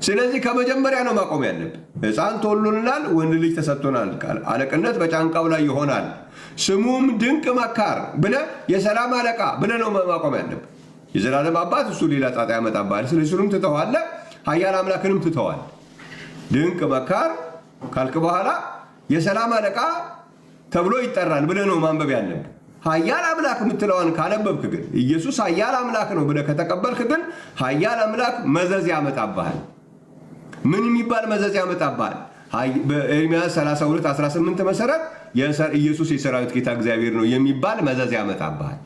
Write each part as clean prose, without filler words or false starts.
ስለዚህ ከመጀመሪያ ነው ማቆም ያለብን። ሕፃን ተወልዶልናል፣ ወንድ ልጅ ተሰጥቶናል፣ አለቅነት በጫንቃው ላይ ይሆናል፣ ስሙም ድንቅ መካር ብለህ የሰላም አለቃ ብለህ ነው ማቆም ያለብን። የዘላለም አባት እሱ ሌላ ጣጣ ያመጣብሃል። ስለዚህ እሱንም ትተዋለህ፣ ኃያል አምላክንም ትተዋል። ድንቅ መካር ካልክ በኋላ የሰላም አለቃ ተብሎ ይጠራል ብለህ ነው ማንበብ ያለብን። ኃያል አምላክ የምትለዋን ካነበብክ ግን ኢየሱስ ኃያል አምላክ ነው ብለህ ከተቀበልክ ግን ኃያል አምላክ መዘዝ ያመጣብሃል። ምን የሚባል መዘዝ ያመጣብሃል? በኤርምያስ 32:18 መሰረት ኢየሱስ የሰራዊት ጌታ እግዚአብሔር ነው የሚባል መዘዝ ያመጣብሃል።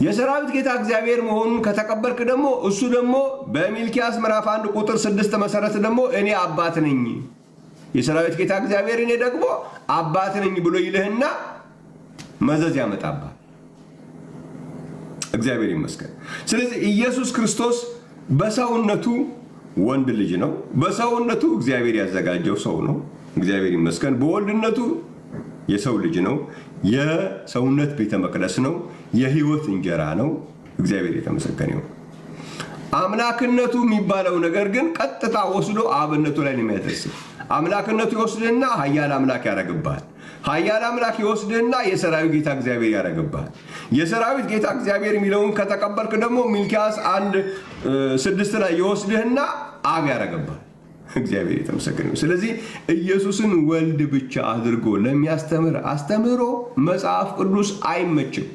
የሰራዊት ጌታ እግዚአብሔር መሆኑን ከተቀበልክ ደግሞ እሱ ደግሞ በሚልኪያስ ምዕራፍ 1 ቁጥር 6 መሰረት ደግሞ እኔ አባት ነኝ፣ የሰራዊት ጌታ እግዚአብሔር እኔ ደግሞ አባት ነኝ ብሎ ይልህና መዘዝ ያመጣብሃል። እግዚአብሔር ይመስገን። ስለዚህ ኢየሱስ ክርስቶስ በሰውነቱ ወንድ ልጅ ነው። በሰውነቱ እግዚአብሔር ያዘጋጀው ሰው ነው። እግዚአብሔር ይመስገን። በወልድነቱ የሰው ልጅ ነው። የሰውነት ቤተ መቅደስ ነው። የህይወት እንጀራ ነው። እግዚአብሔር የተመሰገነ ይሁን። አምላክነቱ የሚባለው ነገር ግን ቀጥታ ወስዶ አብነቱ ላይ ነው የሚያደርስ። አምላክነቱ ይወስድና ኃያል አምላክ ያደርግብሃል። ኃያል አምላክ ይወስድና የሰራዊት ጌታ እግዚአብሔር ያደርግብሃል። የሰራዊት ጌታ እግዚአብሔር የሚለውን ከተቀበልክ ደግሞ ሚልኪያስ 1:6 ላይ ይወስድህና አብ ያደርግብሃል። እግዚአብሔር የተመሰገነ ይሁን። ስለዚህ ኢየሱስን ወልድ ብቻ አድርጎ ለሚያስተምር አስተምህሮ መጽሐፍ ቅዱስ አይመችም።